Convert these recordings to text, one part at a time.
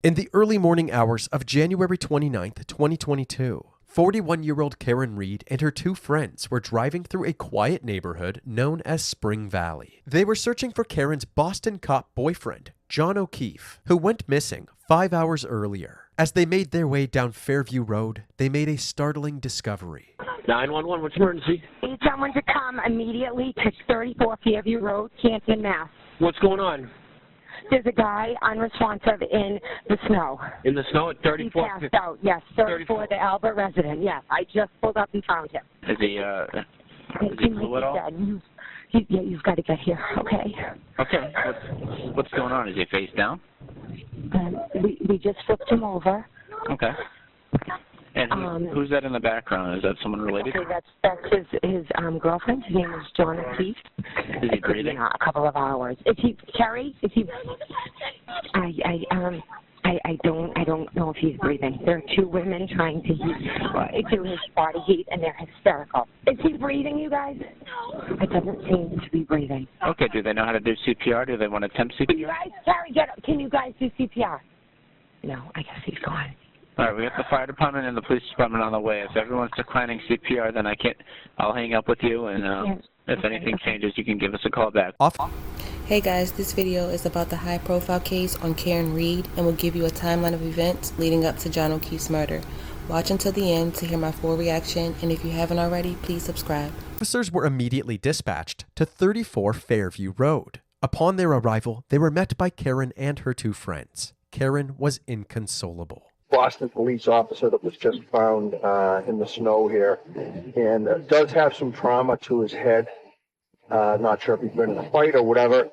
In the early morning hours of January 29th, 2022, 41-year-old Karen Reed and her two friends were driving through a quiet neighborhood known as Spring Valley. They were searching for Karen's Boston cop boyfriend, John O'Keefe, who went missing 5 hours earlier. As they made their way down Fairview Road, they made a startling discovery. 911, what's emergency? Need someone to come immediately to 34 Fairview Road, Canton, Mass. What's going on? There's a guy unresponsive in the snow. In the snow at 34? He passed out, yes. 34, the Albert resident, yes. I just pulled up and found him. Is he blue at all? Yeah, you've got to get here, okay? Okay. What's going on? Is he face down? We just flipped him over. Okay. And who's that in the background? Is that someone related? Okay, that's his girlfriend. His name is John O'Keefe. Is he breathing? A couple of hours. Is he, Carrie? Is he? I don't know if he's breathing. There are two women trying to do his body heat, and they're hysterical. Is he breathing, you guys? It doesn't seem to be breathing. Okay. Do they know how to do CPR? Do they want to attempt CPR? You guys, Carrie, get up. Can you guys do CPR? No, I guess he's gone. All right, we got the fire department and the police department on the way. If everyone's declining CPR, then I'll hang up with you, and if anything changes, you can give us a call back. Hey guys, this video is about the high-profile case on Karen Reed and will give you a timeline of events leading up to John O'Keefe's murder. Watch until the end to hear my full reaction, and if you haven't already, please subscribe. Officers were immediately dispatched to 34 Fairview Road. Upon their arrival, they were met by Karen and her two friends. Karen was inconsolable. Boston police officer that was just found in the snow here, and does have some trauma to his head. Not sure if he's been in a fight or whatever.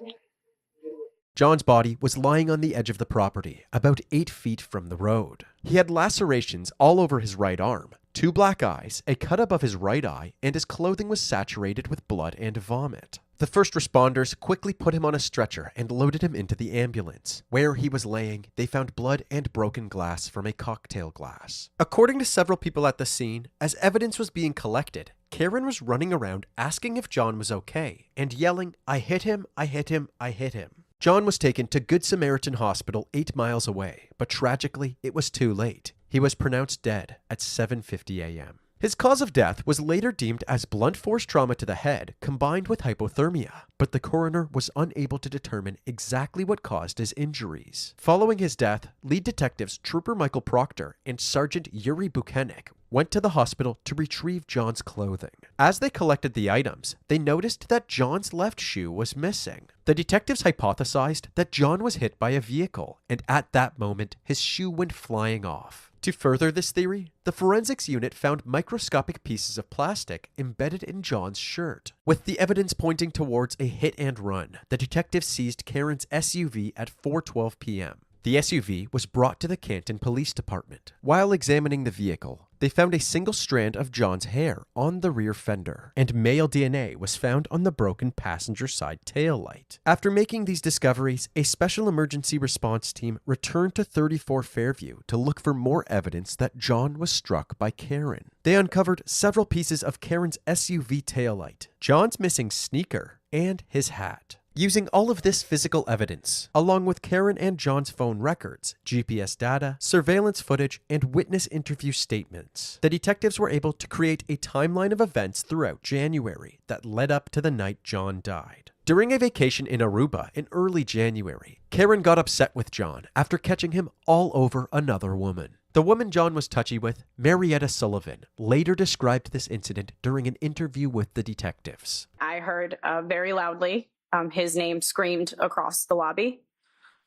John's body was lying on the edge of the property, about 8 feet from the road. He had lacerations all over his right arm, 2 black eyes, a cut above his right eye, and his clothing was saturated with blood and vomit. The first responders quickly put him on a stretcher and loaded him into the ambulance. Where he was laying, they found blood and broken glass from a cocktail glass. According to several people at the scene, as evidence was being collected, Karen was running around asking if John was okay and yelling, "I hit him, I hit him, I hit him." John was taken to Good Samaritan Hospital 8 miles away, but tragically, it was too late. He was pronounced dead at 7:50 a.m. His cause of death was later deemed as blunt force trauma to the head combined with hypothermia, but the coroner was unable to determine exactly what caused his injuries. Following his death, lead detectives Trooper Michael Proctor and Sergeant Yuri Buchanek went to the hospital to retrieve John's clothing. As they collected the items, they noticed that John's left shoe was missing. The detectives hypothesized that John was hit by a vehicle, and at that moment, his shoe went flying off. To further this theory, the forensics unit found microscopic pieces of plastic embedded in John's shirt. With the evidence pointing towards a hit and run, the detectives seized Karen's SUV at 4:12 p.m. The SUV was brought to the Canton Police Department. While examining the vehicle, they found a single strand of John's hair on the rear fender, and male DNA was found on the broken passenger side taillight. After making these discoveries, a special emergency response team returned to 34 Fairview to look for more evidence that John was struck by Karen. They uncovered several pieces of Karen's SUV taillight, John's missing sneaker, and his hat. Using all of this physical evidence, along with Karen and John's phone records, GPS data, surveillance footage, and witness interview statements, the detectives were able to create a timeline of events throughout January that led up to the night John died. During a vacation in Aruba in early January, Karen got upset with John after catching him all over another woman. The woman John was touchy with, Marietta Sullivan, later described this incident during an interview with the detectives. I heard very loudly his name screamed across the lobby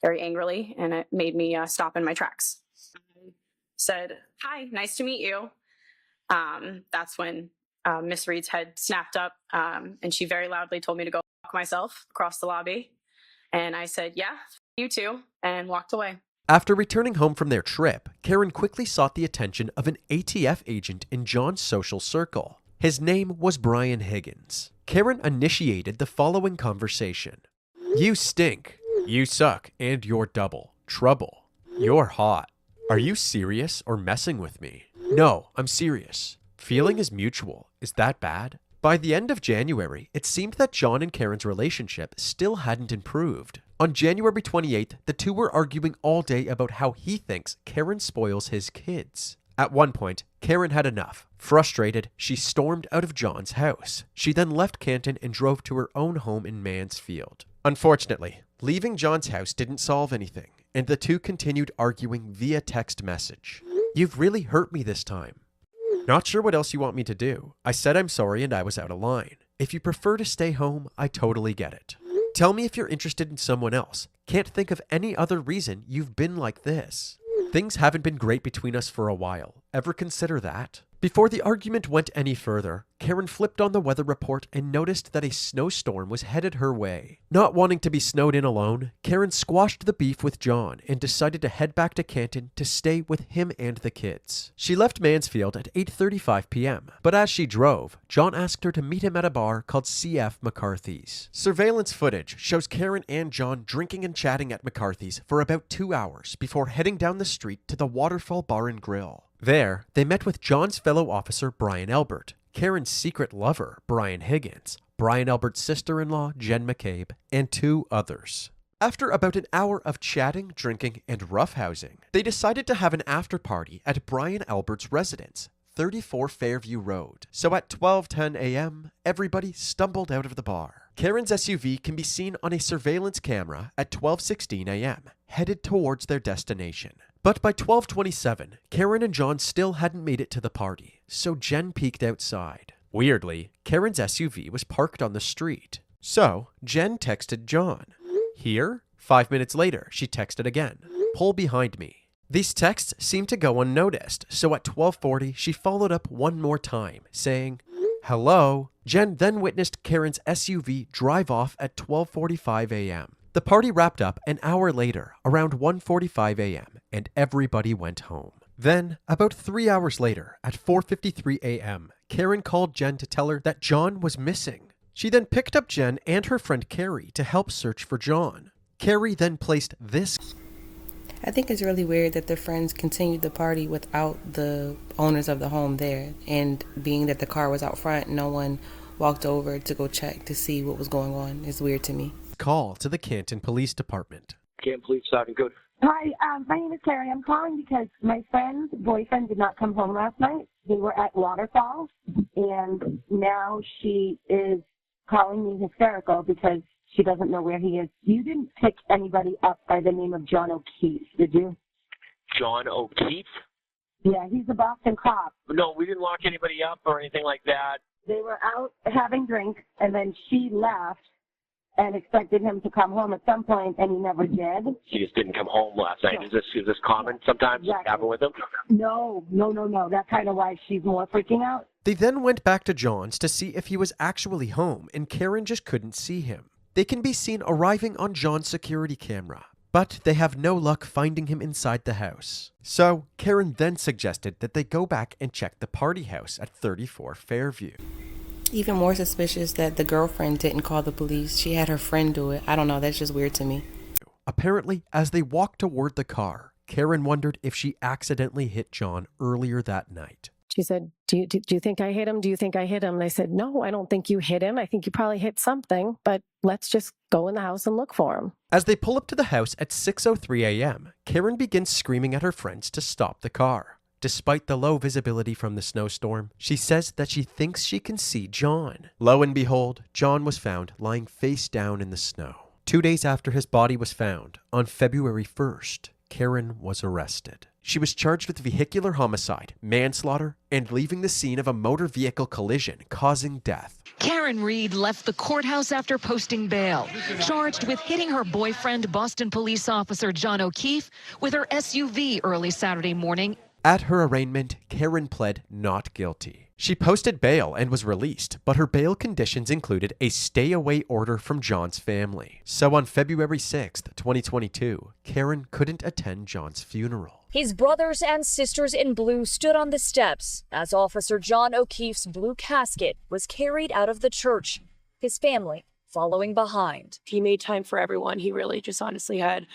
very angrily, and it made me stop in my tracks. I said, "Hi, nice to meet you." That's when Miss Reed's head snapped up, and she very loudly told me to go fuck myself across the lobby. And I said, "Yeah, you too," and walked away. After returning home from their trip, Karen quickly sought the attention of an ATF agent in John's social circle. His name was Brian Higgins. Karen initiated the following conversation. "You stink. You suck. And you're double. Trouble. You're hot. Are you serious or messing with me?" "No, I'm serious. Feeling is mutual. Is that bad?" By the end of January, it seemed that John and Karen's relationship still hadn't improved. On January 28th, the two were arguing all day about how he thinks Karen spoils his kids. At one point, Karen had enough. Frustrated, she stormed out of John's house. She then left Canton and drove to her own home in Mansfield. Unfortunately, leaving John's house didn't solve anything, and the two continued arguing via text message. "You've really hurt me this time. Not sure what else you want me to do. I said I'm sorry and I was out of line. If you prefer to stay home, I totally get it. Tell me if you're interested in someone else. Can't think of any other reason you've been like this. Things haven't been great between us for a while. Ever consider that?" Before the argument went any further, Karen flipped on the weather report and noticed that a snowstorm was headed her way. Not wanting to be snowed in alone, Karen squashed the beef with John and decided to head back to Canton to stay with him and the kids. She left Mansfield at 8:35 p.m., but as she drove, John asked her to meet him at a bar called CF McCarthy's. Surveillance footage shows Karen and John drinking and chatting at McCarthy's for about 2 hours before heading down the street to the Waterfall Bar and Grill. There, they met with John's fellow officer Brian Albert, Karen's secret lover Brian Higgins, Brian Albert's sister-in-law Jen McCabe, and 2 others. After about an hour of chatting, drinking, and roughhousing, they decided to have an after-party at Brian Albert's residence, 34 Fairview Road. So at 12:10 a.m., everybody stumbled out of the bar. Karen's SUV can be seen on a surveillance camera at 12:16 a.m., headed towards their destination. But by 12:27, Karen and John still hadn't made it to the party, so Jen peeked outside. Weirdly, Karen's SUV was parked on the street. So Jen texted John. Here? 5 minutes later, she texted again. "Pull behind me." These texts seemed to go unnoticed, so at 12:40, she followed up one more time, saying, "Hello." Jen then witnessed Karen's SUV drive off at 12:45 a.m. The party wrapped up an hour later, around 1:45 a.m., and everybody went home. Then, about 3 hours later, at 4:53 a.m., Karen called Jen to tell her that John was missing. She then picked up Jen and her friend Carrie to help search for John. Carrie then placed this. I think it's really weird that the friends continued the party without the owners of the home there, and being that the car was out front, no one walked over to go check to see what was going on. It's weird to me. Call to the Canton Police Department. Canton Police, Sergeant Good. Hi, my name is Carrie. I'm calling because my friend's boyfriend did not come home last night. They were at Waterfall, and now she is calling me hysterical because she doesn't know where he is. You didn't pick anybody up by the name of John O'Keefe, did you? John O'Keefe? Yeah, he's a Boston cop. No, we didn't lock anybody up or anything like that. They were out having drinks, and then she left and expected him to come home at some point, and he never did. He just didn't come home last night. No. Is this common sometimes? Exactly. Happen with him? No. That's kind of why she's more freaking out. They then went back to John's to see if he was actually home, and Karen just couldn't see him. They can be seen arriving on John's security camera, but they have no luck finding him inside the house. So Karen then suggested that they go back and check the party house at 34 Fairview. Even more suspicious that the girlfriend didn't call the police. She had her friend do it. I don't know, that's just weird to me. Apparently, as they walked toward the car, Karen wondered if she accidentally hit John earlier that night. She said, do you think I hit him? Do you think I hit him? And I said, no, I don't think you hit him. I think you probably hit something, but let's just go in the house and look for him. As they pull up to the house at 6:03 a.m., Karen begins screaming at her friends to stop the car. Despite the low visibility from the snowstorm, she says that she thinks she can see John. Lo and behold, John was found lying face down in the snow. 2 days after his body was found, on February 1st, Karen was arrested. She was charged with vehicular homicide, manslaughter, and leaving the scene of a motor vehicle collision causing death. Karen Reed left the courthouse after posting bail, charged with hitting her boyfriend, Boston police officer John O'Keefe, with her SUV early Saturday morning. At her arraignment, Karen pled not guilty. She posted bail and was released, but her bail conditions included a stay-away order from John's family. So on February 6th, 2022, Karen couldn't attend John's funeral. His brothers and sisters in blue stood on the steps as Officer John O'Keefe's blue casket was carried out of the church, his family following behind. He made time for everyone. He really just honestly had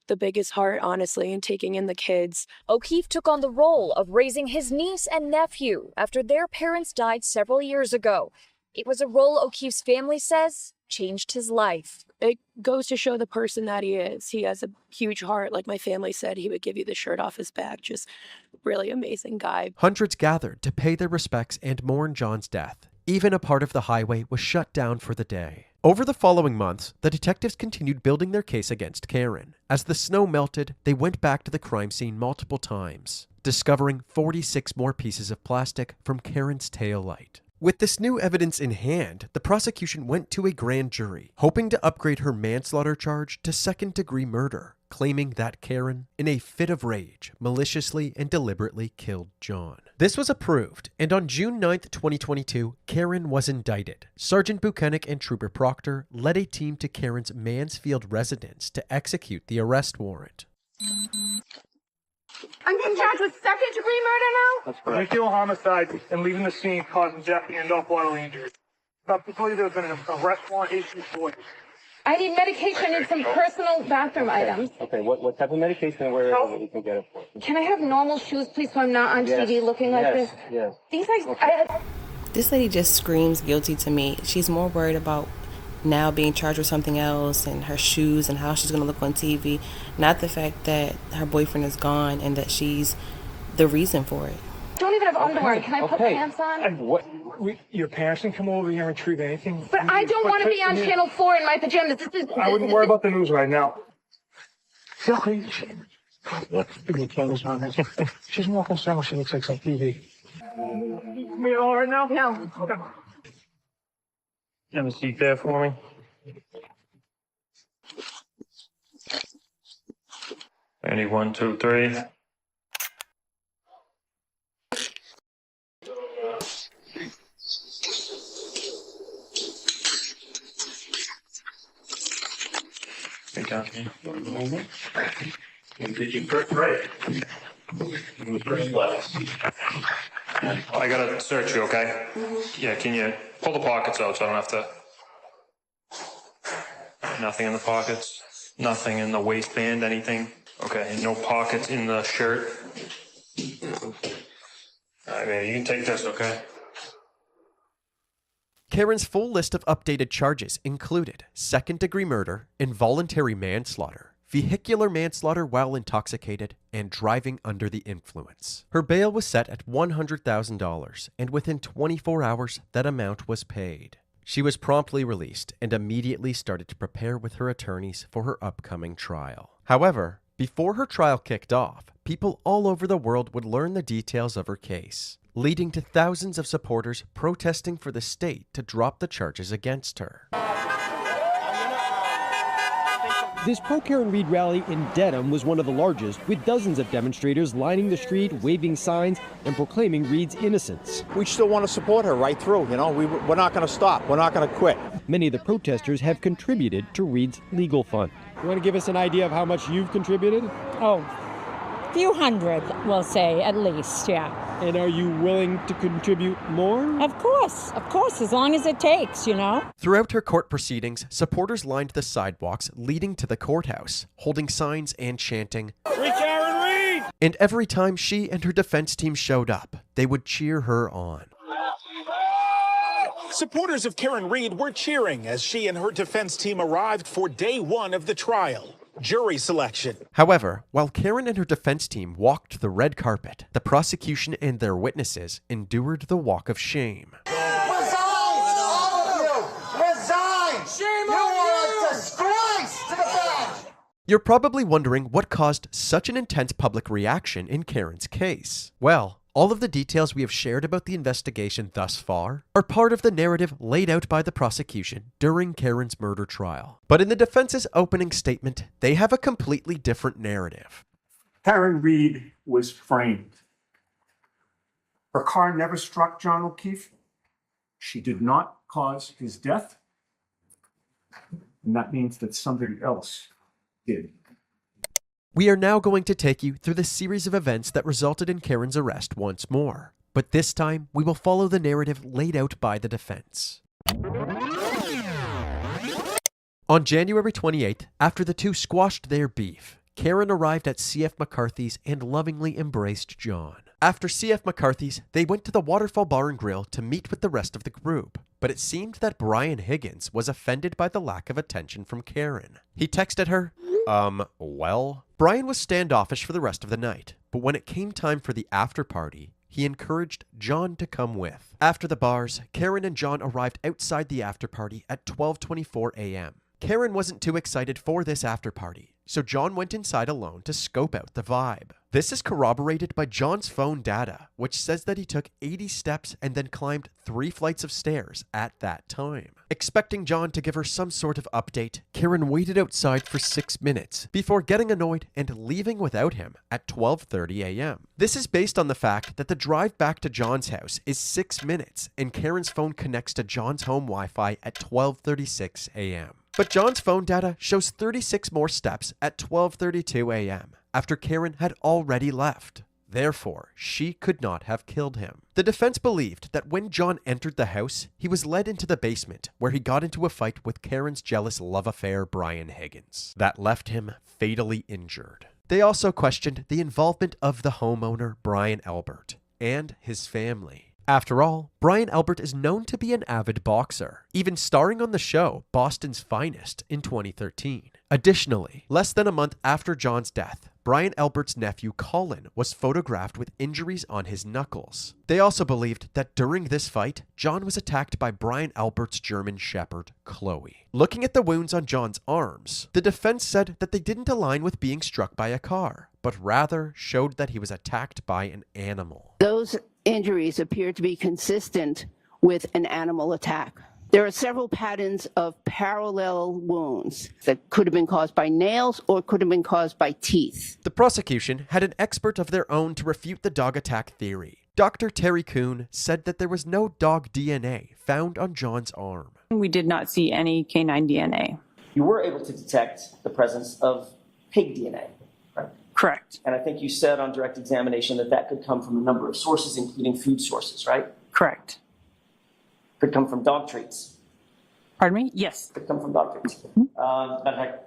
the biggest heart, honestly, and taking in the kids. O'Keefe took on the role of raising his niece and nephew after their parents died several years ago. It was a role O'Keefe's family says changed his life. it goes to show the person that he is. He has a huge heart. Like my family said, he would give you the shirt off his back. Just really amazing guy. Hundreds gathered to pay their respects and mourn John's death. Even a part of the highway was shut down for the day. Over the following months, the detectives continued building their case against Karen. As the snow melted, they went back to the crime scene multiple times, discovering 46 more pieces of plastic from Karen's taillight. With this new evidence in hand, the prosecution went to a grand jury, hoping to upgrade her manslaughter charge to second-degree murder, claiming that Karen, in a fit of rage, maliciously and deliberately killed John. This was approved, and on June 9th, 2022, Karen was indicted. Sergeant Buchanan and Trooper Proctor led a team to Karen's Mansfield residence to execute the arrest warrant. I'm being charged with second-degree murder now? That's correct. Vehicular homicide and leaving the scene causing death and bodily injury. Believe there has been an arrest warrant issued for you. I need medication and some personal bathroom items. Okay, what type of medication and where is it you can get it for? Can I have normal shoes, please, so I'm not on TV looking like this? Yes. These This lady just screams guilty to me. She's more worried about now being charged with something else and her shoes and how she's going to look on TV, not the fact that her boyfriend is gone and that she's the reason for it. don't even have underwear. Can I put pants on? Your parents can come over here and retrieve anything. But I don't want to be on Channel 4 in my pajamas. I wouldn't worry about the news right now. She's more concerned when she looks like some TV. Me all right now? No. Okay. Have a seat there for me. Ready, 1, 2, 3. Get down here. Did you press right? Press left. I gotta search you, okay? Yeah, can you pull the pockets out so I don't have to... Nothing in the pockets? Nothing in the waistband, anything? Okay, no pockets in the shirt? Alright, man, you can take this, okay? Karen's full list of updated charges included second-degree murder, involuntary manslaughter, vehicular manslaughter while intoxicated, and driving under the influence. Her bail was set at $100,000, and within 24 hours, that amount was paid. She was promptly released and immediately started to prepare with her attorneys for her upcoming trial. However, before her trial kicked off, people all over the world would learn the details of her case, leading to thousands of supporters protesting for the state to drop the charges against her. This pro-Karen Reed rally in Dedham was one of the largest, with dozens of demonstrators lining the street, waving signs, and proclaiming Reed's innocence. We still want to support her right through, you know. We're not going to stop. We're not going to quit. Many of the protesters have contributed to Reed's legal fund. You want to give us an idea of how much you've contributed? Oh, a few hundred, we'll say, at least, yeah. And are you willing to contribute more? Of course, as long as it takes, you know. Throughout her court proceedings, supporters lined the sidewalks leading to the courthouse, holding signs and chanting, "Free Karen Reed!" And every time she and her defense team showed up, they would cheer her on. Supporters of Karen Reed were cheering as she and her defense team arrived for day one of the trial. Jury selection. However, while Karen and her defense team walked the red carpet, the prosecution and their witnesses endured the walk of shame. Resign, all of you! Resign! Shame on you! You are a disgrace to the bench! You're probably wondering what caused such an intense public reaction in Karen's case. Well, all of the details we have shared about the investigation thus far are part of the narrative laid out by the prosecution during Karen's murder trial. But in the defense's opening statement, they have a completely different narrative. Karen Reed was framed. Her car never struck John O'Keefe. She did not cause his death. And that means that somebody else did. We are now going to take you through the series of events that resulted in Karen's arrest once more, but this time we will follow the narrative laid out by the defense. On January 28th, after the two squashed their beef, Karen arrived at C.F. McCarthy's and lovingly embraced John. After CF McCarthy's, they went to the Waterfall Bar and Grill to meet with the rest of the group, but it seemed that Brian Higgins was offended by the lack of attention from Karen. He texted her, well? Brian was standoffish for the rest of the night, but when it came time for the after party, he encouraged John to come with. After the bars, Karen and John arrived outside the after party at 12:24 a.m. Karen wasn't too excited for this after party, so John went inside alone to scope out the vibe. This is corroborated by John's phone data, which says that he took 80 steps and then climbed 3 flights of stairs at that time. Expecting John to give her some sort of update, Karen waited outside for 6 minutes before getting annoyed and leaving without him at 12:30 a.m. This is based on the fact that the drive back to John's house is 6 minutes and Karen's phone connects to John's home Wi-Fi at 12:36 a.m. But John's phone data shows 36 more steps at 12:32 a.m. after Karen had already left. Therefore, she could not have killed him. The defense believed that when John entered the house, he was led into the basement where he got into a fight with Karen's jealous love affair, Brian Higgins, that left him fatally injured. They also questioned the involvement of the homeowner, Brian Albert, and his family. After all, Brian Albert is known to be an avid boxer, even starring on the show Boston's Finest in 2013. Additionally, less than a month after John's death, Brian Albert's nephew Colin was photographed with injuries on his knuckles. They also believed that during this fight, John was attacked by Brian Albert's German Shepherd, Chloe. Looking at the wounds on John's arms, the defense said that they didn't align with being struck by a car, but rather showed that he was attacked by an animal. Those injuries appear to be consistent with an animal attack. There are several patterns of parallel wounds that could have been caused by nails or could have been caused by teeth. The prosecution had an expert of their own to refute the dog attack theory. Dr. Terry Kuhn said that there was no dog DNA found on John's arm. We did not see any canine DNA. You were able to detect the presence of pig DNA, right? Correct. And I think you said on direct examination that that could come from a number of sources, including food sources, right? Correct. Could come from dog treats. Pardon me? Yes. Could come from dog treats. Matter of fact,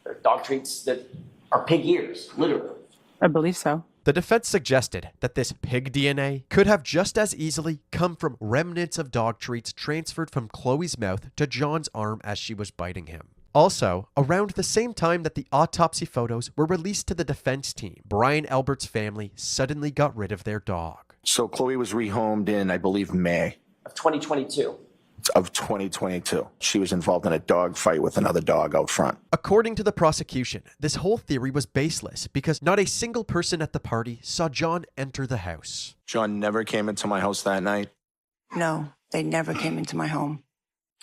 there are dog treats that are pig ears, literally. I believe so. The defense suggested that this pig DNA could have just as easily come from remnants of dog treats transferred from Chloe's mouth to John's arm as she was biting him. Also, around the same time that the autopsy photos were released to the defense team, Brian Albert's family suddenly got rid of their dog. So Chloe was rehomed in, I believe, May. Of 2022. Of 2022. She was involved in a dog fight with another dog out front. According to the prosecution, this whole theory was baseless because not a single person at the party saw John enter the house. John never came into my house that night? No, they never came into my home.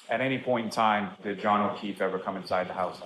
At any point in time, did John O'Keefe ever come inside the house?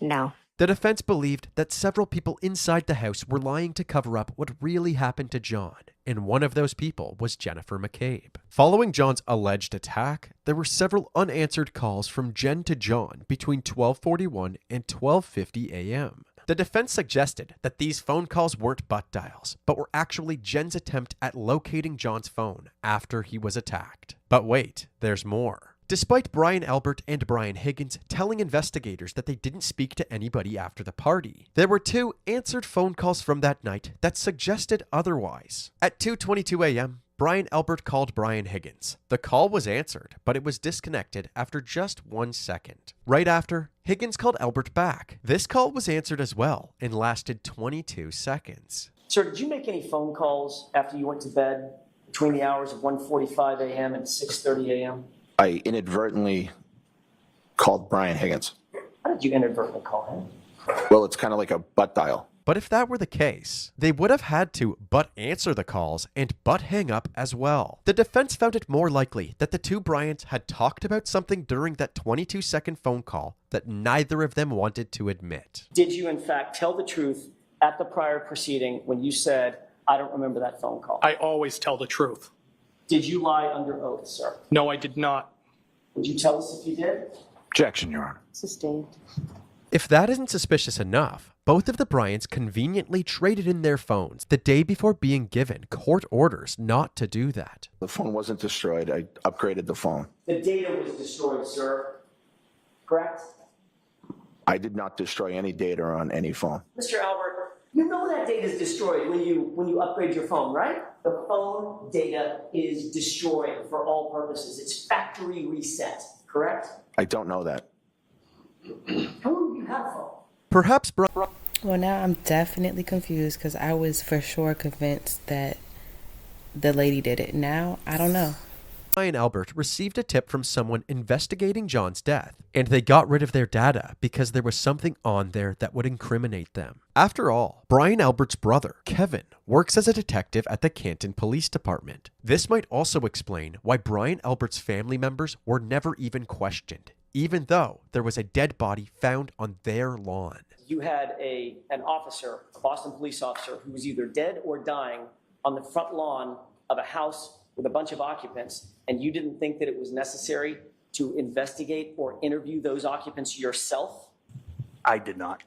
No. The defense believed that several people inside the house were lying to cover up what really happened to John, and one of those people was Jennifer McCabe. Following John's alleged attack, there were several unanswered calls from Jen to John between 12:41 and 12:50 a.m. The defense suggested that these phone calls weren't butt dials, but were actually Jen's attempt at locating John's phone after he was attacked. But wait, there's more. Despite Brian Albert and Brian Higgins telling investigators that they didn't speak to anybody after the party, there were 2 answered phone calls from that night that suggested otherwise. At 2:22 a.m., Brian Albert called Brian Higgins. The call was answered, but it was disconnected after just 1 second. Right after, Higgins called Albert back. This call was answered as well and lasted 22 seconds. Sir, did you make any phone calls after you went to bed between the hours of 1:45 a.m. and 6:30 a.m.? I inadvertently called Brian Higgins. How did you inadvertently call him? Well, it's kind of like a butt dial. But if that were the case, they would have had to but answer the calls and but hang up as well. The defense found it more likely that the 2 Bryants had talked about something during that 22-second phone call that neither of them wanted to admit. Did you, in fact, tell the truth at the prior proceeding when you said, I don't remember that phone call? I always tell the truth. Did you lie under oath, sir? No, I did not. Would you tell us if you did? Objection, Your Honor. Sustained. If that isn't suspicious enough, both of the Bryants conveniently traded in their phones the day before being given court orders not to do that. The phone wasn't destroyed. I upgraded the phone. The data was destroyed, sir. Correct? I did not destroy any data on any phone. Mr. Albert, You know that data is destroyed when you upgrade your phone, right? The phone data is destroyed for all purposes. It's factory reset, correct? I don't know that. How long have you had a phone? Perhaps Well, now I'm definitely confused because I was for sure convinced that the lady did it. Now, I don't know. Brian Albert received a tip from someone investigating John's death, and they got rid of their data because there was something on there that would incriminate them. After all, Brian Albert's brother, Kevin, works as a detective at the Canton Police Department. This might also explain why Brian Albert's family members were never even questioned, even though there was a dead body found on their lawn. You had an officer, a Boston police officer, who was either dead or dying on the front lawn of a house with a bunch of occupants, and you didn't think that it was necessary to investigate or interview those occupants yourself? I did not.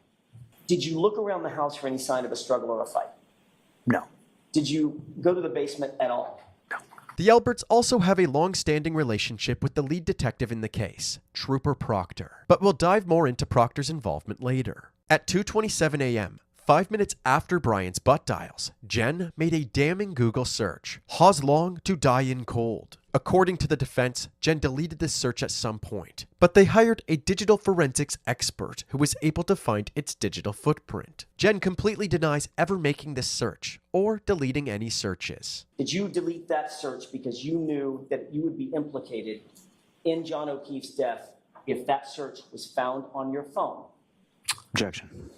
Did you look around the house for any sign of a struggle or a fight? No. Did you go to the basement at all? The Alberts also have a long-standing relationship with the lead detective in the case, Trooper Proctor, but we'll dive more into Proctor's involvement later. At 2:27 a.m., 5 minutes after Brian's butt dials, Jen made a damning Google search. How's long to die in cold? According to the defense, Jen deleted this search at some point, but they hired a digital forensics expert who was able to find its digital footprint. Jen completely denies ever making this search or deleting any searches. Did you delete that search because you knew that you would be implicated in John O'Keefe's death if that search was found on your phone? Objection.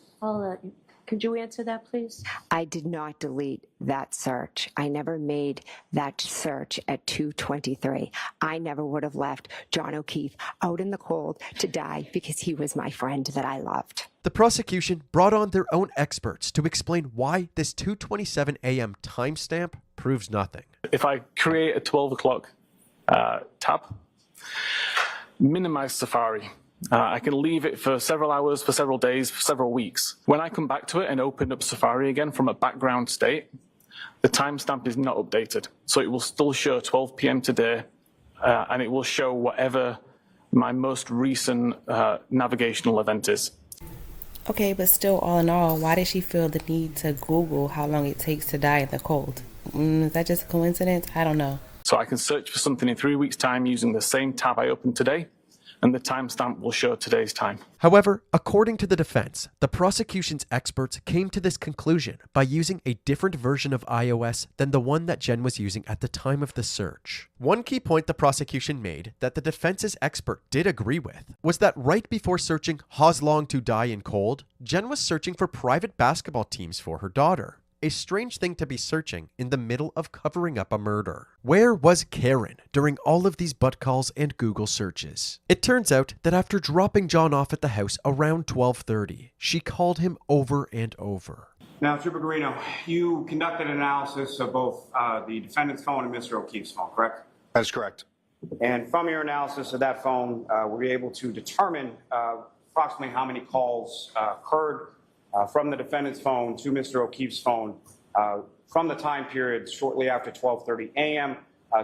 Could you answer that, please? I did not delete that search. I never made that search at 2:23. I never would have left John O'Keefe out in the cold to die because he was my friend that I loved. The prosecution brought on their own experts to explain why this 2:27 a.m. timestamp proves nothing. If I create a 12 o'clock tab, minimize Safari, I can leave it for several hours, for several days, for several weeks. When I come back to it and open up Safari again from a background state, the timestamp is not updated. So it will still show 12 p.m. today, and it will show whatever my most recent navigational event is. Okay, but still, all in all, why did she feel the need to Google how long it takes to die in the cold? Is that just a coincidence? I don't know. So I can search for something in 3 weeks' time using the same tab I opened today, and the timestamp will show today's time. However, according to the defense, the prosecution's experts came to this conclusion by using a different version of iOS than the one that Jen was using at the time of the search. One key point the prosecution made that the defense's expert did agree with was that right before searching "How's long to die in cold," Jen was searching for private basketball teams for her daughter. A strange thing to be searching in the middle of covering up a murder. Where was Karen during all of these butt calls and Google searches? It turns out that after dropping John off at the house around 12:30, she called him over and over. Now, Trooper Guarino, you conducted an analysis of both the defendant's phone and Mr. O'Keefe's phone, correct? That's correct. And from your analysis of that phone, were you able to determine approximately how many calls occurred from the defendant's phone to Mr. O'Keefe's phone from the time period shortly after 12:30 a.m.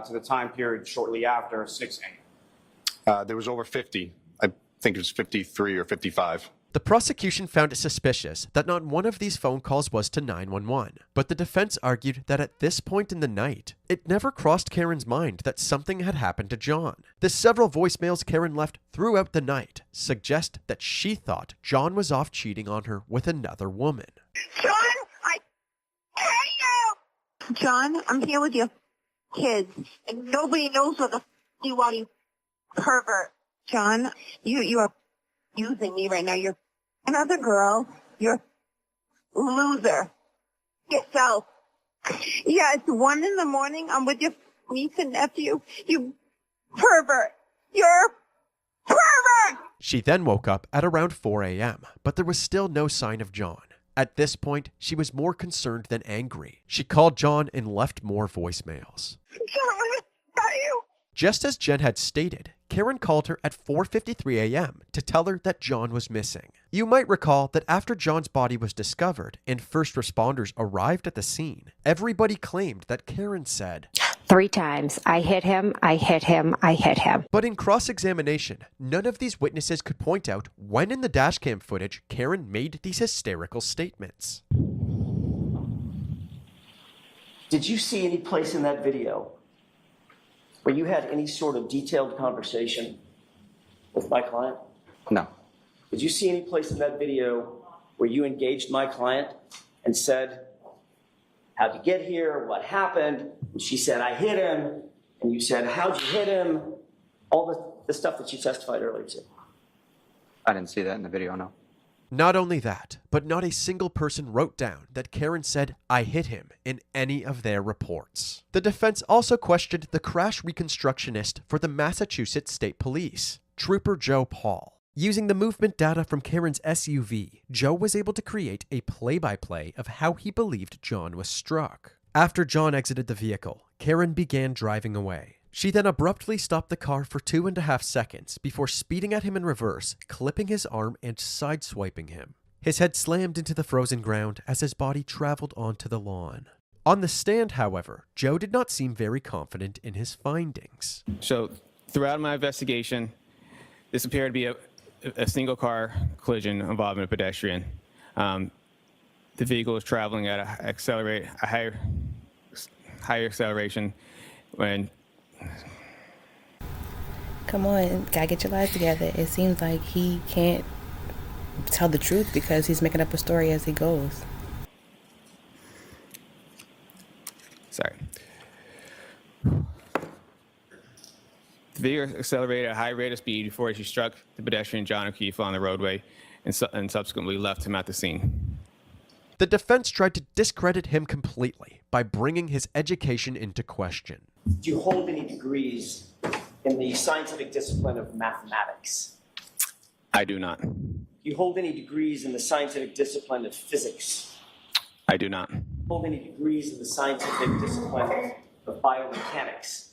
To the time period shortly after 6 a.m.? There was over 50. I think it was 53 or 55. The prosecution found it suspicious that not one of these phone calls was to 911, but the defense argued that at this point in the night, it never crossed Karen's mind that something had happened to John. The several voicemails Karen left throughout the night suggest that she thought John was off cheating on her with another woman. John, I hate you! John, I'm here with your kids, and nobody knows what the f*** you are, you pervert. John, you are using me right now. You're another girl. You're a loser. Yourself. Yeah, it's 1 a.m. I'm with your niece and nephew. You pervert. You're pervert! She then woke up at around 4 a.m., but there was still no sign of John. At this point, she was more concerned than angry. She called John and left more voicemails. John, are you? Just as Jen had stated, Karen called her at 4:53 a.m. to tell her that John was missing. You might recall that after John's body was discovered and first responders arrived at the scene, everybody claimed that Karen said, 3 times, I hit him, I hit him, I hit him. But in cross-examination, none of these witnesses could point out when in the dashcam footage Karen made these hysterical statements. Did you see any place in that video where you had any sort of detailed conversation with my client? No. Did you see any place in that video where you engaged my client and said, how'd you get here? What happened? And she said, I hit him. And you said, how'd you hit him? All the stuff that you testified earlier to. I didn't see that in the video, no. Not only that, but not a single person wrote down that Karen said, I hit him, in any of their reports. The defense also questioned the crash reconstructionist for the Massachusetts State Police, Trooper Joe Paul. Using the movement data from Karen's SUV, Joe was able to create a play-by-play of how he believed John was struck. After John exited the vehicle, Karen began driving away. She then abruptly stopped the car for 2.5 seconds before speeding at him in reverse, clipping his arm and sideswiping him. His head slammed into the frozen ground as his body traveled onto the lawn. On the stand, however, Joe did not seem very confident in his findings. So, throughout my investigation, this appeared to be a single car collision involving a pedestrian. The vehicle was traveling at a higher acceleration when... Come on, gotta get your lives together. It seems like he can't tell the truth because he's making up a story as he goes. Sorry. The vehicle accelerated at a high rate of speed before she struck the pedestrian John O'Keefe on the roadway and subsequently left him at the scene. The defense tried to discredit him completely by bringing his education into question. Do you hold any degrees in the scientific discipline of mathematics? I do not. Do you hold any degrees in the scientific discipline of physics? I do not. Hold any degrees in the scientific discipline of biomechanics?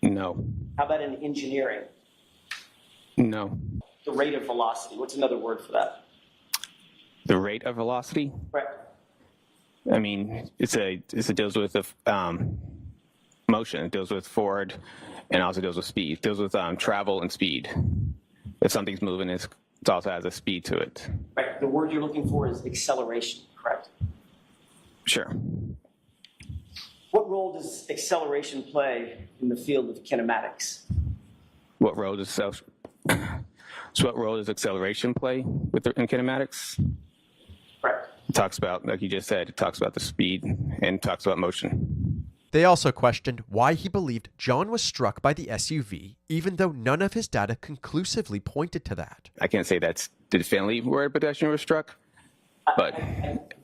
No. How about in engineering? No. The rate of velocity, what's another word for that? The rate of velocity? Right. I mean, it deals with the motion. It deals with forward and also deals with speed. It deals with travel and speed. If something's moving, it also has a speed to it. Right. The word you're looking for is acceleration, correct? Sure. What role does acceleration play in the field of kinematics? What role does acceleration play in kinematics? Right. It talks about, like you just said, it talks about the speed and talks about motion. They also questioned why he believed John was struck by the SUV, even though none of his data conclusively pointed to that. I can't say that's definitively where a pedestrian was struck, but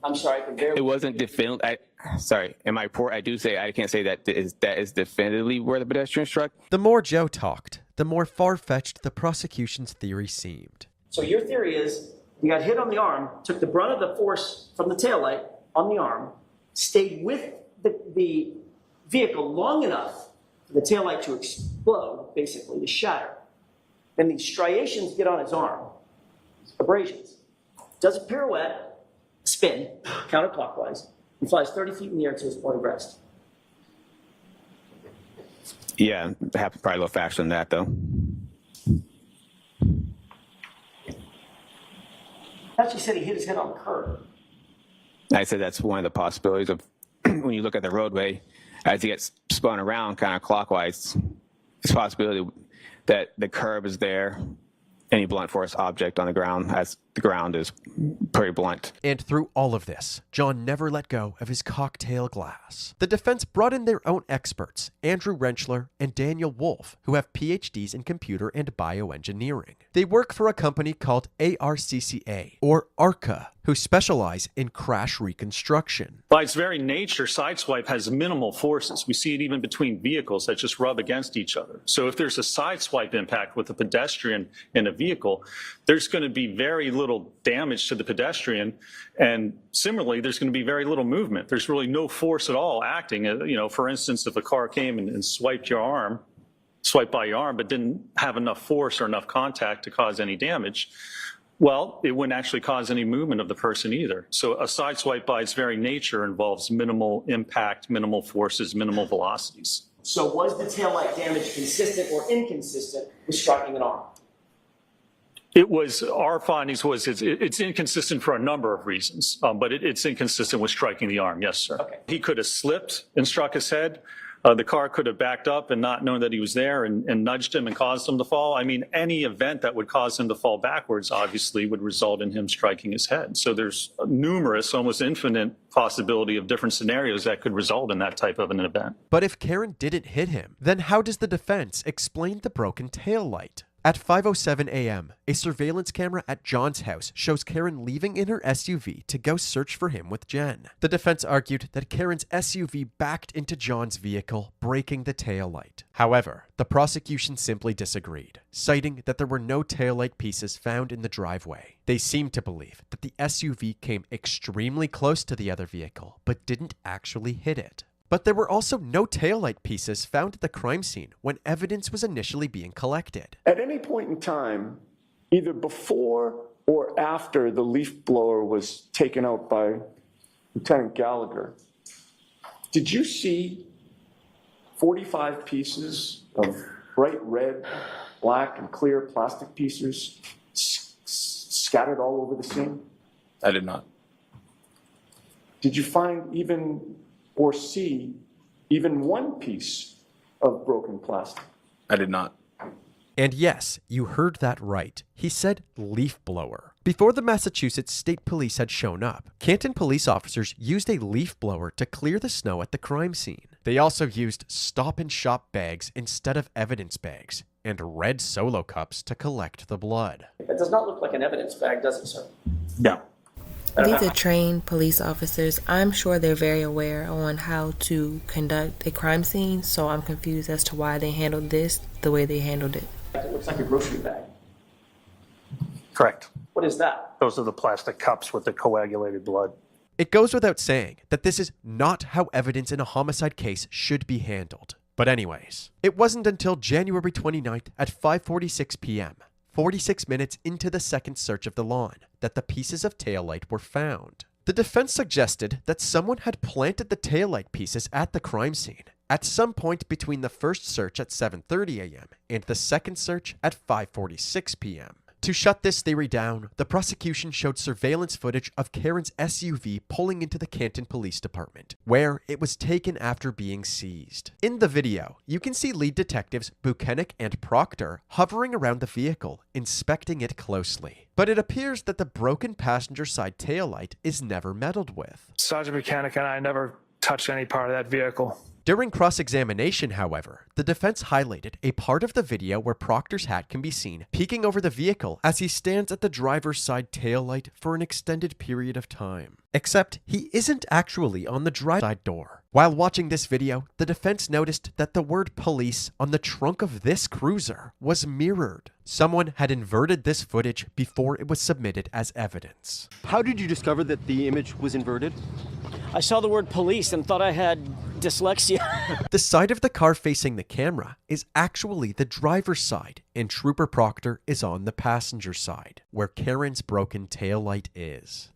I'm sorry, I can barely... It wasn't definitively. Sorry, in my report, I do say I can't say that is definitively where the pedestrian struck. The more Joe talked, the more far-fetched the prosecution's theory seemed. So your theory is you got hit on the arm, took the brunt of the force from the taillight on the arm, stayed with the vehicle long enough for the taillight to explode, basically, to shatter. Then these striations get on his arm, abrasions. Does a pirouette, spin, counterclockwise, and flies 30 feet in the air to his point of rest. Yeah, it happened probably a little faster than that, though. I thought you said he hit his head on the curb. I said that's one of the possibilities of when you look at the roadway, as he gets spun around kind of clockwise, it's a possibility that the curb is there, any blunt force object on the ground, as the ground is pretty blunt. And through all of this, John never let go of his cocktail glass. The defense brought in their own experts, Andrew Rentschler and Daniel Wolf, who have PhDs in computer and bioengineering. They work for a company called ARCCA, or ARCA, who specialize in crash reconstruction. By its very nature, sideswipe has minimal forces. We see it even between vehicles that just rub against each other. So if there's a sideswipe impact with a pedestrian in a vehicle, there's going to be very little damage to the pedestrian. And similarly, there's going to be very little movement. There's really no force at all acting. You know, for instance, if a car came and swiped by your arm, but didn't have enough force or enough contact to cause any damage, well, it wouldn't actually cause any movement of the person either. So a sideswipe by its very nature involves minimal impact, minimal forces, minimal velocities. So was the taillight damage consistent or inconsistent with striking an arm? It was, our findings was it's inconsistent for a number of reasons, but it's inconsistent with striking the arm. Yes, sir. Okay. He could have slipped and struck his head. The car could have backed up and not known that he was there and nudged him and caused him to fall. I mean, any event that would cause him to fall backwards obviously would result in him striking his head. So there's numerous, almost infinite possibility of different scenarios that could result in that type of an event. But if Karen didn't hit him, then how does the defense explain the broken taillight? At 5:07 a.m., a surveillance camera at John's house shows Karen leaving in her SUV to go search for him with Jen. The defense argued that Karen's SUV backed into John's vehicle, breaking the taillight. However, the prosecution simply disagreed, citing that there were no taillight pieces found in the driveway. They seemed to believe that the SUV came extremely close to the other vehicle, but didn't actually hit it. But there were also no taillight pieces found at the crime scene when evidence was initially being collected. At any point in time, either before or after the leaf blower was taken out by Lieutenant Gallagher, did you see 45 pieces of bright red, black, and clear plastic pieces scattered all over the scene? I did not. Did you find or see even one piece of broken plastic? I did not. And yes, you heard that right. He said leaf blower. Before the Massachusetts State Police had shown up, Canton police officers used a leaf blower to clear the snow at the crime scene. They also used Stop and Shop bags instead of evidence bags, and red Solo cups to collect the blood. It does not look like an evidence bag, does it, sir? No. These are trained police officers. I'm sure they're very aware on how to conduct a crime scene, so I'm confused as to why they handled this the way they handled it. It looks like a grocery bag. Correct. What is that? Those are the plastic cups with the coagulated blood. It goes without saying that this is not how evidence in a homicide case should be handled. But anyways, it wasn't until January 29th at 5:46 p.m., 46 minutes into the second search of the lawn, that the pieces of taillight were found. The defense suggested that someone had planted the taillight pieces at the crime scene at some point between the first search at 7:30 a.m. and the second search at 5:46 p.m. To shut this theory down, the prosecution showed surveillance footage of Karen's SUV pulling into the Canton Police Department, where it was taken after being seized. In the video, you can see lead detectives Buchanan and Proctor hovering around the vehicle, inspecting it closely. But it appears that the broken passenger side taillight is never meddled with. Sergeant Buchanan and I never touched any part of that vehicle. During cross-examination, however, the defense highlighted a part of the video where Proctor's hat can be seen peeking over the vehicle as he stands at the driver's side taillight for an extended period of time. Except he isn't actually on the driver's side door. While watching this video, the defense noticed that the word police on the trunk of this cruiser was mirrored. Someone had inverted this footage before it was submitted as evidence. How did you discover that the image was inverted? I saw the word police and thought I had dyslexia. The side of the car facing the camera is actually the driver's side, and Trooper Proctor is on the passenger side, where Karen's broken taillight is.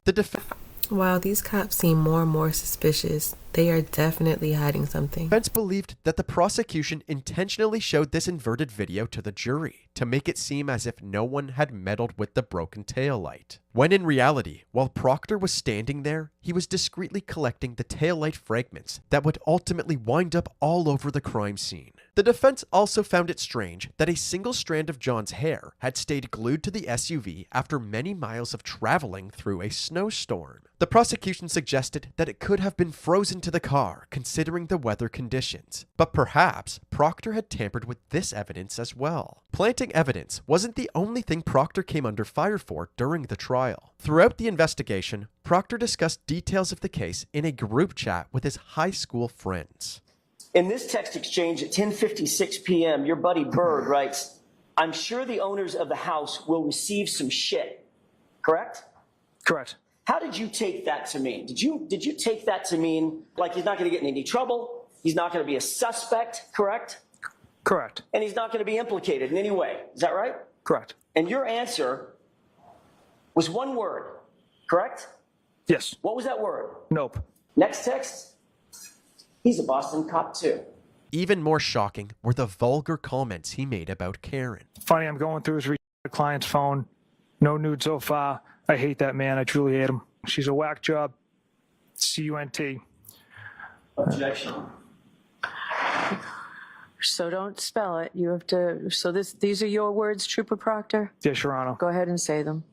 While these cops seem more and more suspicious, they are definitely hiding something. Defense believed that the prosecution intentionally showed this inverted video to the jury to make it seem as if no one had meddled with the broken taillight. When in reality, while Proctor was standing there, he was discreetly collecting the taillight fragments that would ultimately wind up all over the crime scene. The defense also found it strange that a single strand of John's hair had stayed glued to the SUV after many miles of traveling through a snowstorm. The prosecution suggested that it could have been frozen to the car, considering the weather conditions. But perhaps Proctor had tampered with this evidence as well. Planting evidence wasn't the only thing Proctor came under fire for during the trial. Throughout the investigation, Proctor discussed details of the case in a group chat with his high school friends. In this text exchange at 10:56 p.m., your buddy Bird writes, "I'm sure the owners of the house will receive some shit." Correct? Correct. How did you take that to mean? Did you take that to mean like he's not going to get in any trouble, he's not going to be a suspect, correct? Correct. And he's not going to be implicated in any way. Is that right? Correct. And your answer was one word, correct? Yes. What was that word? Nope. Next text. He's a Boston cop too. Even more shocking were the vulgar comments he made about Karen. Funny, I'm going through his client's phone. No nude so far. I hate that man. I truly hate him. She's a whack job. C-U-N-T. Objection. So don't spell it. You have to, so these are your words, Trooper Proctor? Yes, Your Honor. Go ahead and say them.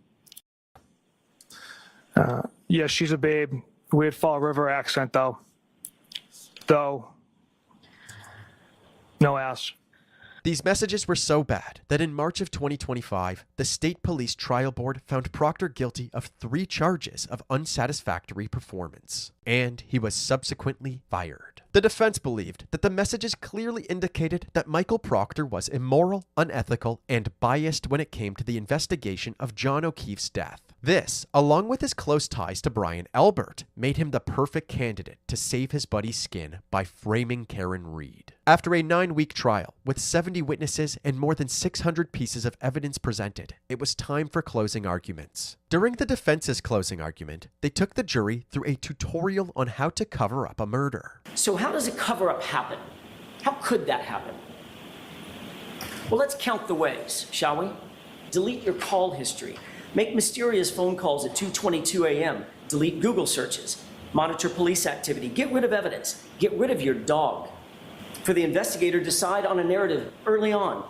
Yes, she's a babe. Weird Fall River accent, though. No ass. These messages were so bad that in March of 2025, the State Police Trial Board found Proctor guilty of 3 charges of unsatisfactory performance, and he was subsequently fired. The defense believed that the messages clearly indicated that Michael Proctor was immoral, unethical, and biased when it came to the investigation of John O'Keefe's death. This, along with his close ties to Brian Elbert, made him the perfect candidate to save his buddy's skin by framing Karen Reed. After a 9-week trial, with 70 witnesses and more than 600 pieces of evidence presented, it was time for closing arguments. During the defense's closing argument, they took the jury through a tutorial on how to cover up a murder. So how does a cover-up happen? How could that happen? Well, let's count the ways, shall we? Delete your call history. Make mysterious phone calls at 2:22 a.m. Delete Google searches. Monitor police activity. Get rid of evidence. Get rid of your dog. For the investigator, decide on a narrative early on.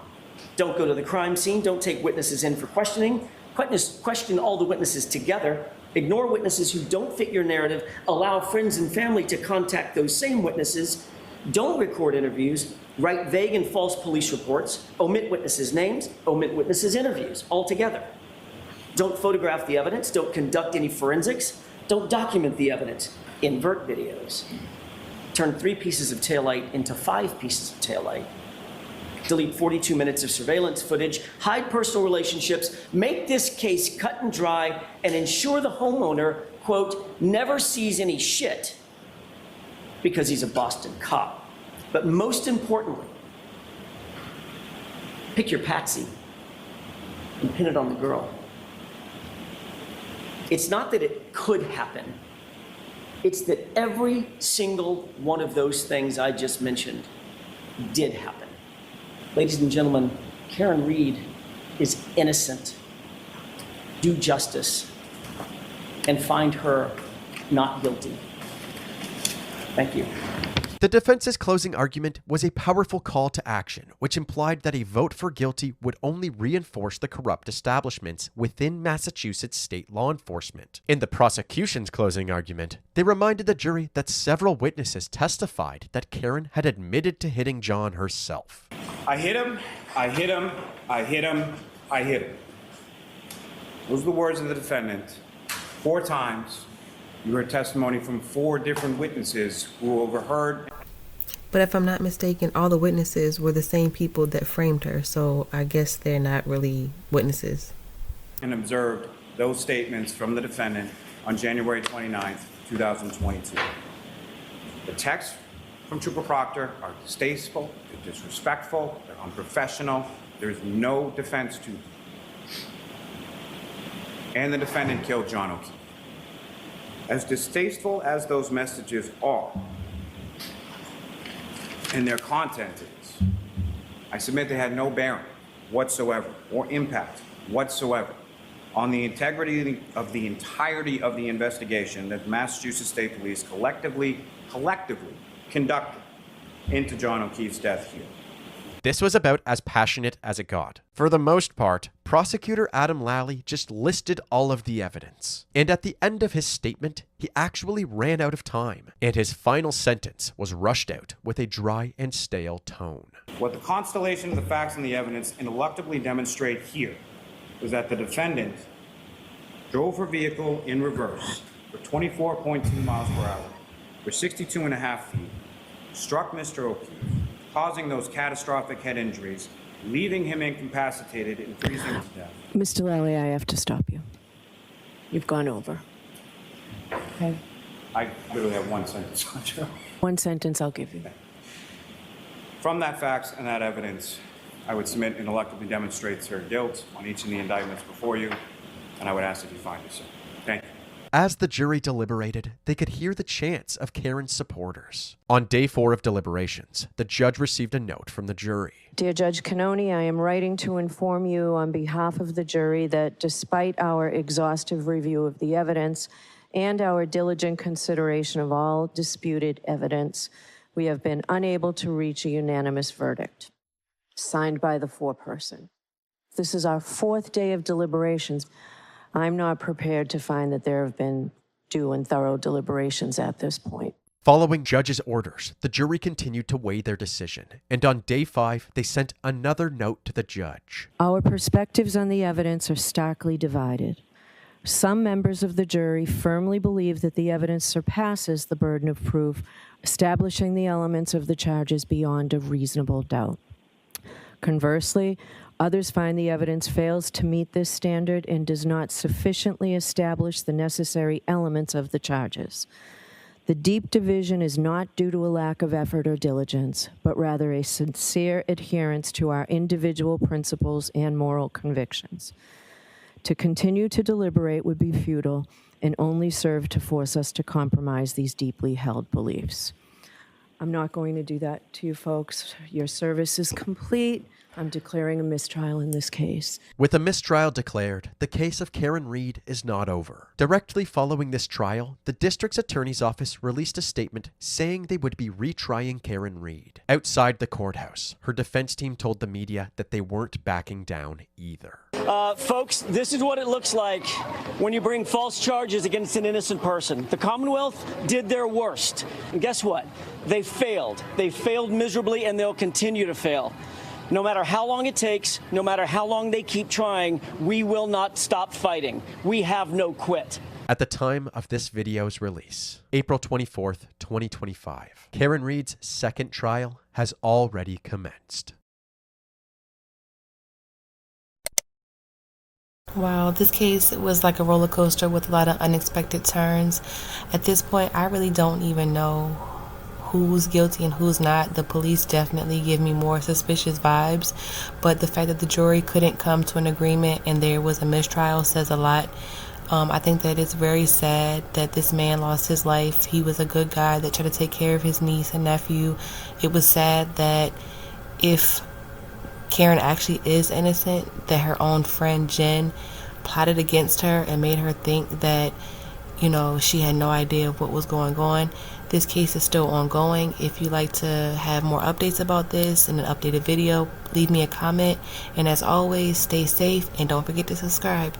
Don't go to the crime scene. Don't take witnesses in for questioning. Question all the witnesses together. Ignore witnesses who don't fit your narrative. Allow friends and family to contact those same witnesses. Don't record interviews. Write vague and false police reports. Omit witnesses' names. Omit witnesses' interviews altogether. Don't photograph the evidence. Don't conduct any forensics. Don't document the evidence. Invert videos. Turn 3 pieces of taillight into 5 pieces of taillight. Delete 42 minutes of surveillance footage. Hide personal relationships. Make this case cut and dry and ensure the homeowner, quote, never sees any shit because he's a Boston cop. But most importantly, pick your patsy and pin it on the girl. It's not that it could happen. It's that every single one of those things I just mentioned did happen. Ladies and gentlemen, Karen Reed is innocent. Do justice and find her not guilty. Thank you. The defense's closing argument was a powerful call to action, which implied that a vote for guilty would only reinforce the corrupt establishments within Massachusetts state law enforcement. In the prosecution's closing argument, they reminded the jury that several witnesses testified that Karen had admitted to hitting John herself. I hit him, I hit him, I hit him, I hit him. Those are the words of the defendant 4 times. You heard testimony from 4 different witnesses who overheard. But if I'm not mistaken, all the witnesses were the same people that framed her, so I guess they're not really witnesses. And observed those statements from the defendant on January 29th, 2022. The texts from Trooper Proctor are distasteful, they're disrespectful, they're unprofessional. There's no defense to them. And the defendant killed John O'Keefe. As distasteful as those messages are, and their content is, I submit they had no bearing whatsoever or impact whatsoever on the integrity of the entirety of the investigation that Massachusetts State Police collectively conducted into John O'Keefe's death here. This was about as passionate as it got. For the most part, prosecutor Adam Lally just listed all of the evidence. And at the end of his statement, he actually ran out of time, and his final sentence was rushed out with a dry and stale tone. What the constellation of the facts and the evidence ineluctably demonstrate here was that the defendant drove her vehicle in reverse for 24.2 miles per hour for 62.5 feet, struck Mr. O'Keefe, causing those catastrophic head injuries, leaving him incapacitated and freezing to death. Mr. Lally, I have to stop you. You've gone over. Okay. I literally have 1 sentence on you. 1 sentence I'll give you. From that facts and that evidence, I would submit ineluctably demonstrates her guilt on each of the indictments before you, and I would ask that you find it so. Thank you. As the jury deliberated, they could hear the chants of Karen's supporters. On day 4 of deliberations, the judge received a note from the jury. Dear Judge Cannoni, I am writing to inform you on behalf of the jury that despite our exhaustive review of the evidence and our diligent consideration of all disputed evidence, we have been unable to reach a unanimous verdict. Signed by the foreperson. This is our 4th day of deliberations. I'm not prepared to find that there have been due and thorough deliberations at this point. Following judge's orders, the jury continued to weigh their decision, and on day 5, they sent another note to the judge. Our perspectives on the evidence are starkly divided. Some members of the jury firmly believe that the evidence surpasses the burden of proof, establishing the elements of the charges beyond a reasonable doubt. Conversely, others find the evidence fails to meet this standard and does not sufficiently establish the necessary elements of the charges. The deep division is not due to a lack of effort or diligence, but rather a sincere adherence to our individual principles and moral convictions. To continue to deliberate would be futile and only serve to force us to compromise these deeply held beliefs. I'm not going to do that to you folks. Your service is complete. I'm declaring a mistrial in this case. With a mistrial declared, the case of Karen Read is not over. Directly following this trial, the district's attorney's office released a statement saying they would be retrying Karen Read. Outside the courthouse, her defense team told the media that they weren't backing down either. Folks, this is what it looks like when you bring false charges against an innocent person. The Commonwealth did their worst. And guess what? They failed. They failed miserably, and they'll continue to fail. No matter how long it takes, no matter how long they keep trying, we will not stop fighting. We have no quit. At the time of this video's release, April 24th, 2025, Karen Read's second trial has already commenced. Wow, this case was like a roller coaster with a lot of unexpected turns. At this point, I really don't even know who's guilty and who's not. The police definitely give me more suspicious vibes, but the fact that the jury couldn't come to an agreement and there was a mistrial says a lot. I think that it's very sad that this man lost his life. He was a good guy that tried to take care of his niece and nephew. It was sad that if Karen actually is innocent, that her own friend Jen plotted against her and made her think that, you know, she had no idea of what was going on. This case is still ongoing. If you'd like to have more updates about this in an updated video, leave me a comment. And as always, stay safe and don't forget to subscribe.